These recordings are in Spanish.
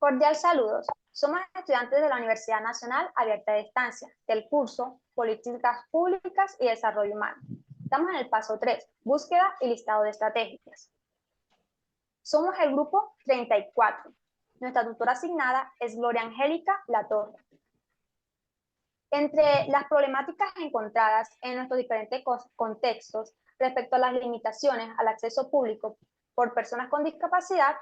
Cordial saludos. Somos estudiantes de la Universidad Nacional Abierta a Distancia, del curso Políticas Públicas y Desarrollo Humano. Estamos en el paso 3, búsqueda y listado de estrategias. Somos el grupo 34. Nuestra tutora asignada es Gloria Angélica Latorre. Entre las problemáticas encontradas en nuestros diferentes contextos respecto a las limitaciones al acceso público por personas con discapacidad,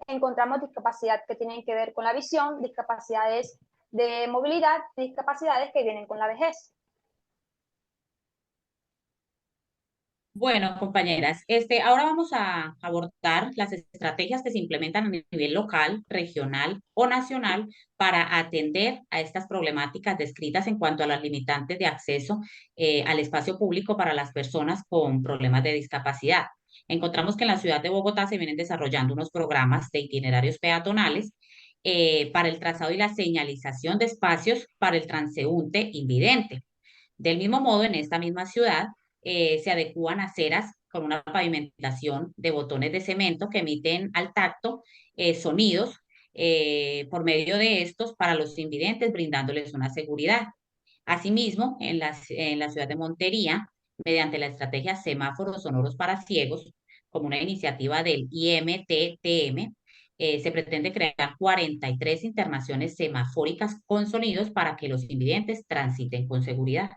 encontramos discapacidad que tienen que ver con la visión, discapacidades de movilidad, discapacidades que vienen con la vejez. Bueno, compañeras, ahora vamos a abordar las estrategias que se implementan a nivel local, regional o nacional para atender a estas problemáticas descritas en cuanto a las limitantes de acceso al espacio público para las personas con problemas de discapacidad. Encontramos que en la ciudad de Bogotá se vienen desarrollando unos programas de itinerarios peatonales para el trazado y la señalización de espacios para el transeúnte invidente. Del mismo modo, en esta misma ciudad se adecúan aceras con una pavimentación de botones de cemento que emiten al tacto sonidos por medio de estos para los invidentes, brindándoles una seguridad. Asimismo, en la ciudad de Montería, mediante la estrategia Semáforos Sonoros para Ciegos, como una iniciativa del IMTTM, se pretende crear 43 internaciones semafóricas con sonidos para que los invidentes transiten con seguridad.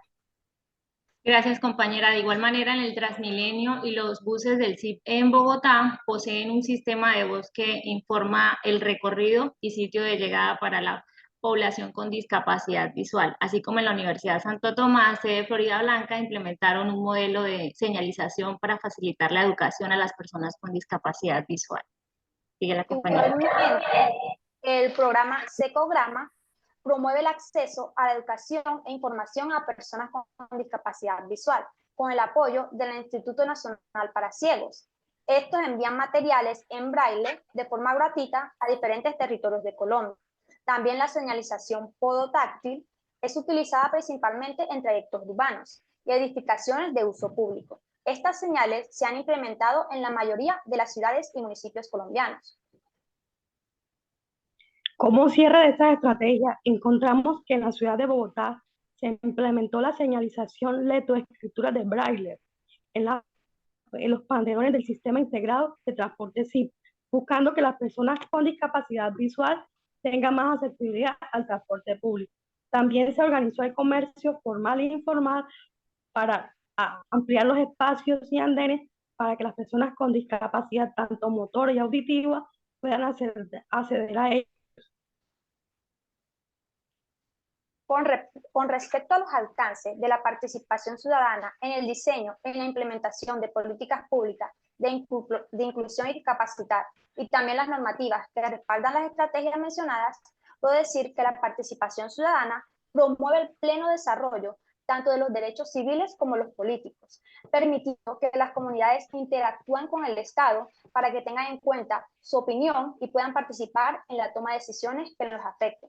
Gracias, compañera. De igual manera, en el Transmilenio y los buses del CIP en Bogotá poseen un sistema de voz que informa el recorrido y sitio de llegada para la población con discapacidad visual, así como en la Universidad Santo Tomás, sede de Florida Blanca, implementaron un modelo de señalización para facilitar la educación a las personas con discapacidad visual. Sigue la compañera. Igualmente, el programa Secograma promueve el acceso a la educación e información a personas con discapacidad visual, con el apoyo del Instituto Nacional para Ciegos. Estos envían materiales en braille de forma gratuita a diferentes territorios de Colombia. También la señalización podotáctil es utilizada principalmente en trayectos urbanos y edificaciones de uso público. Estas señales se han implementado en la mayoría de las ciudades y municipios colombianos. Como cierre de esta estrategia, encontramos que en la ciudad de Bogotá se implementó la señalización lectoescritura de Braille en los panteones del Sistema Integrado de Transporte SIP, buscando que las personas con discapacidad visual tengan más accesibilidad al transporte público. También se organizó el comercio formal e informal para ampliar los espacios y andenes para que las personas con discapacidad, tanto motora y auditiva, puedan acceder a ellos. Con respecto a los alcances de la participación ciudadana en el diseño y la implementación de políticas públicas de inclusión y discapacidad y también las normativas que respaldan las estrategias mencionadas, puedo decir que la participación ciudadana promueve el pleno desarrollo tanto de los derechos civiles como los políticos, permitiendo que las comunidades interactúen con el Estado para que tengan en cuenta su opinión y puedan participar en la toma de decisiones que los afecten.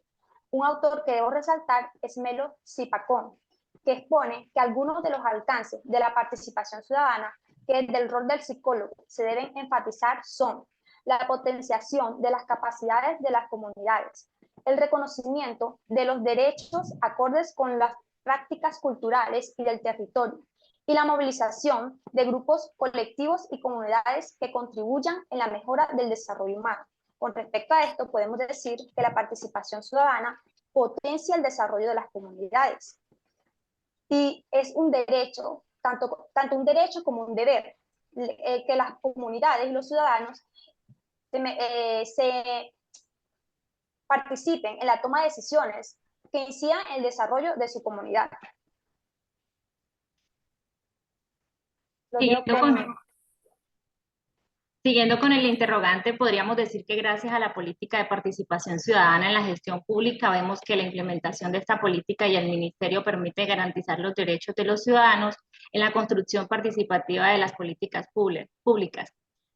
Un autor que debo resaltar es Melo Zipacón, que expone que algunos de los alcances de la participación ciudadana que del rol del psicólogo se deben enfatizar son la potenciación de las capacidades de las comunidades, el reconocimiento de los derechos acordes con las prácticas culturales y del territorio, y la movilización de grupos colectivos y comunidades que contribuyan en la mejora del desarrollo humano. Con respecto a esto, podemos decir que la participación ciudadana potencia el desarrollo de las comunidades y es un derecho, tanto un derecho como un deber, que las comunidades y los ciudadanos se participen en la toma de decisiones que incidan en el desarrollo de su comunidad. Siguiendo con el interrogante, podríamos decir que gracias a la política de participación ciudadana en la gestión pública, vemos que la implementación de esta política y el ministerio permite garantizar los derechos de los ciudadanos en la construcción participativa de las políticas públicas,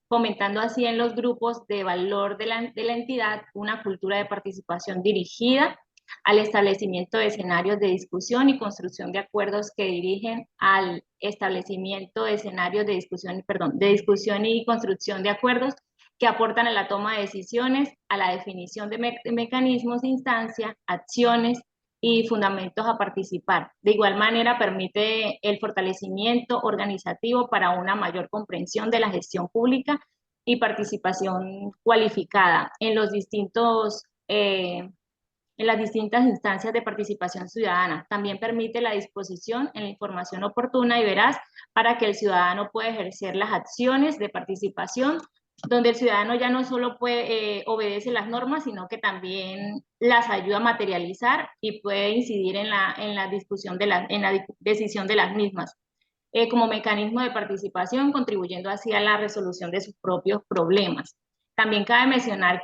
fomentando así en los grupos de valor de la entidad una cultura de participación dirigida al establecimiento de escenarios de discusión y construcción de acuerdos que dirigen al establecimiento de escenarios de discusión y construcción de acuerdos que aportan a la toma de decisiones, a la definición de mecanismos de instancia, acciones y fundamentos a participar. De igual manera, permite el fortalecimiento organizativo para una mayor comprensión de la gestión pública y participación cualificada en los distintos en las distintas instancias de participación ciudadana. También permite la disposición en la información oportuna y veraz para que el ciudadano pueda ejercer las acciones de participación, donde el ciudadano ya no solo obedece las normas, sino que también las ayuda a materializar y puede incidir en la discusión en la decisión de las mismas. Como mecanismo de participación, contribuyendo así a la resolución de sus propios problemas. También cabe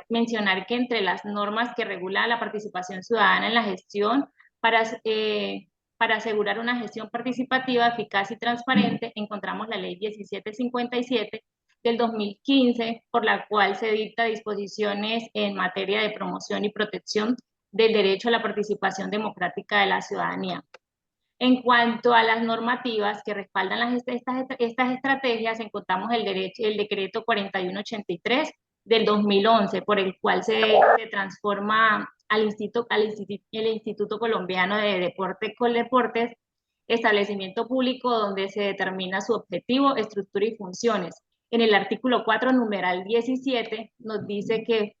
mencionar que entre las normas que regulan la participación ciudadana en la gestión para asegurar una gestión participativa, eficaz y transparente, encontramos la Ley 1757 del 2015, por la cual se dicta disposiciones en materia de promoción y protección del derecho a la participación democrática de la ciudadanía. En cuanto a las normativas que respaldan estas estrategias, encontramos el decreto 4183 del 2011, por el cual se transforma el Instituto Colombiano de Deporte Coldeportes, establecimiento público donde se determina su objetivo, estructura y funciones. En el artículo 4, numeral 17, nos dice que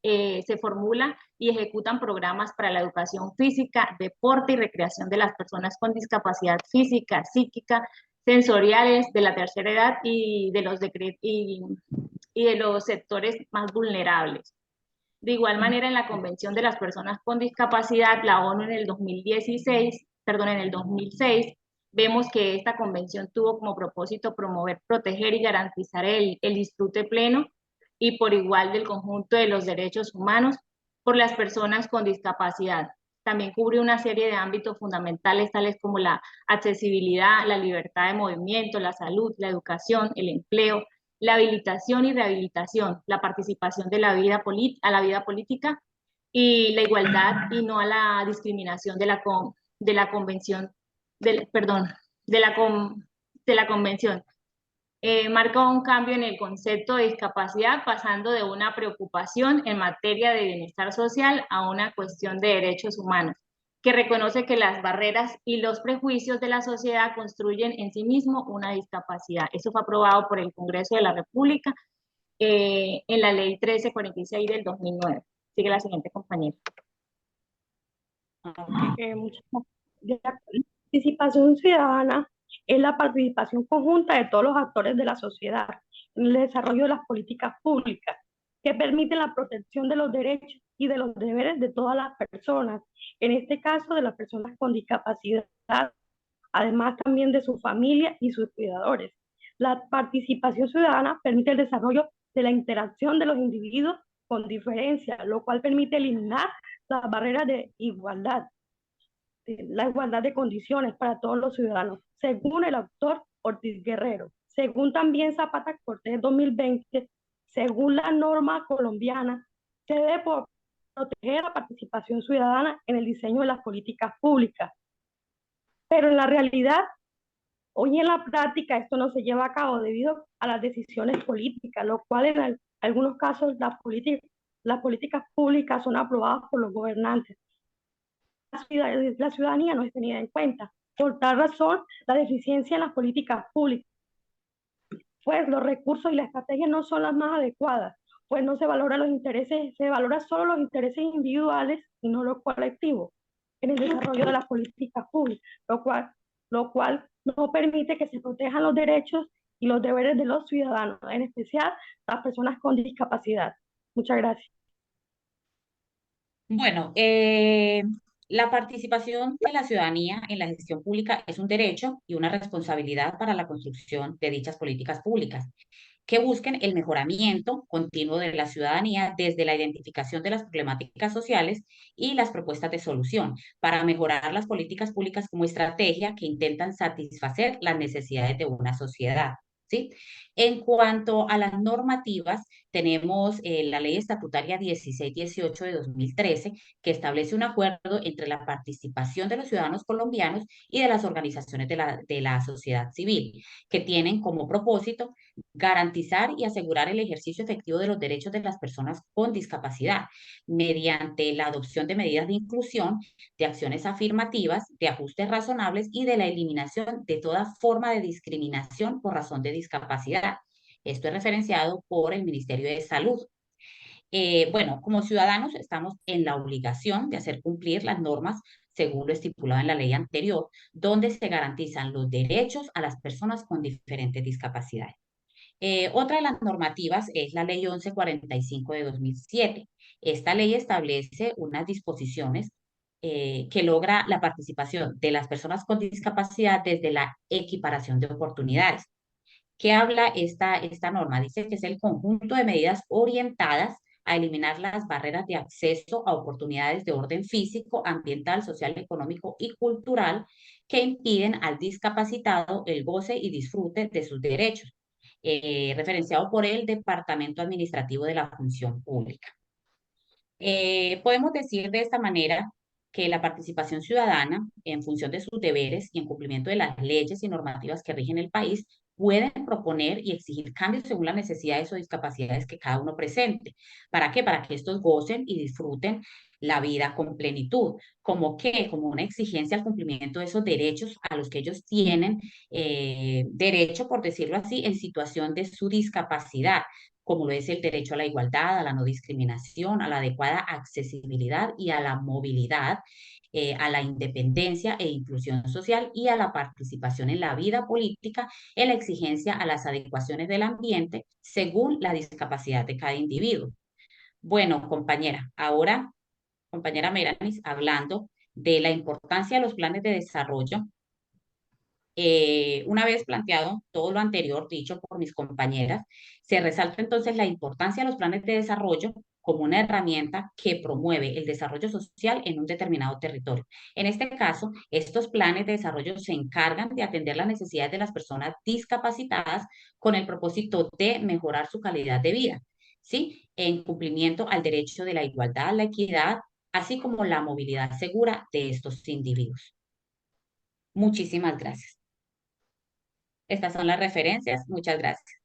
se formula y ejecutan programas para la educación física, deporte y recreación de las personas con discapacidad física, psíquica, sensoriales, de la tercera edad y de los sectores más vulnerables. De igual manera, en la Convención de las Personas con Discapacidad, la ONU en el 2006, vemos que esta convención tuvo como propósito promover, proteger y garantizar el disfrute pleno y por igual del conjunto de los derechos humanos por las personas con discapacidad. También cubre una serie de ámbitos fundamentales tales como la accesibilidad, la libertad de movimiento, la salud, la educación, el empleo, la habilitación y rehabilitación, la participación de la vida política y la igualdad y no a la discriminación de la convención de la convención. Marca un cambio en el concepto de discapacidad, pasando de una preocupación en materia de bienestar social a una cuestión de derechos humanos, que reconoce que las barreras y los prejuicios de la sociedad construyen en sí mismo una discapacidad. Eso fue aprobado por el Congreso de la República en la Ley 1346 del 2009. Sigue la siguiente compañera. La participación ciudadana es la participación conjunta de todos los actores de la sociedad en el desarrollo de las políticas públicas que permiten la protección de los derechos y de los deberes de todas las personas, en este caso de las personas con discapacidad, además también de su familia y sus cuidadores. La participación ciudadana permite el desarrollo de la interacción de los individuos con diferencia, lo cual permite eliminar las barreras de igualdad, la igualdad de condiciones para todos los ciudadanos, según el autor Ortiz Guerrero. Según también Zapata Cortés 2020, según la norma colombiana, se debe proteger la participación ciudadana en el diseño de las políticas públicas. Pero en la realidad, hoy en la práctica esto no se lleva a cabo debido a las decisiones políticas, lo cual en algunos casos las políticas públicas son aprobadas por los gobernantes. La ciudadanía no es tenida en cuenta. Por tal razón, la deficiencia en las políticas públicas, pues los recursos y las estrategias no son las más adecuadas, pues no se valoran los intereses, se valora solo los intereses individuales y no los colectivos en el desarrollo de las políticas públicas, lo cual no permite que se protejan los derechos y los deberes de los ciudadanos, en especial las personas con discapacidad. Muchas gracias. Bueno, la participación de la ciudadanía en la gestión pública es un derecho y una responsabilidad para la construcción de dichas políticas públicas, que busquen el mejoramiento continuo de la ciudadanía desde la identificación de las problemáticas sociales y las propuestas de solución para mejorar las políticas públicas como estrategia que intentan satisfacer las necesidades de una sociedad. ¿Sí? En cuanto a las normativas, tenemos la Ley Estatutaria 1618 de 2013, que establece un acuerdo entre la participación de los ciudadanos colombianos y de las organizaciones de la sociedad civil, que tienen como propósito garantizar y asegurar el ejercicio efectivo de los derechos de las personas con discapacidad mediante la adopción de medidas de inclusión, de acciones afirmativas, de ajustes razonables y de la eliminación de toda forma de discriminación por razón de discapacidad. Esto es referenciado por el Ministerio de Salud. Bueno, como ciudadanos estamos en la obligación de hacer cumplir las normas según lo estipulado en la ley anterior, donde se garantizan los derechos a las personas con diferentes discapacidades. Otra de las normativas es la Ley 1145 de 2007. Esta ley establece unas disposiciones que logra la participación de las personas con discapacidad desde la equiparación de oportunidades. ¿Qué habla esta norma? Dice que es el conjunto de medidas orientadas a eliminar las barreras de acceso a oportunidades de orden físico, ambiental, social, económico y cultural que impiden al discapacitado el goce y disfrute de sus derechos, referenciado por el Departamento Administrativo de la Función Pública. Podemos decir de esta manera que la participación ciudadana, en función de sus deberes y en cumplimiento de las leyes y normativas que rigen el país, pueden proponer y exigir cambios según las necesidades o discapacidades que cada uno presente. ¿Para qué? Para que estos gocen y disfruten la vida con plenitud. ¿Como qué? Como una exigencia al cumplimiento de esos derechos a los que ellos tienen derecho, por decirlo así, en situación de su discapacidad, como lo es el derecho a la igualdad, a la no discriminación, a la adecuada accesibilidad y a la movilidad, a la independencia e inclusión social y a la participación en la vida política, en la exigencia a las adecuaciones del ambiente según la discapacidad de cada individuo. Bueno, compañera, ahora, compañera Meranis, hablando de la importancia de los planes de desarrollo. Una vez planteado todo lo anterior dicho por mis compañeras, se resalta entonces la importancia de los planes de desarrollo como una herramienta que promueve el desarrollo social en un determinado territorio. En este caso, estos planes de desarrollo se encargan de atender las necesidades de las personas discapacitadas con el propósito de mejorar su calidad de vida, ¿sí? En cumplimiento al derecho de la igualdad, la equidad, así como la movilidad segura de estos individuos. Muchísimas gracias. Estas son las referencias. Muchas gracias.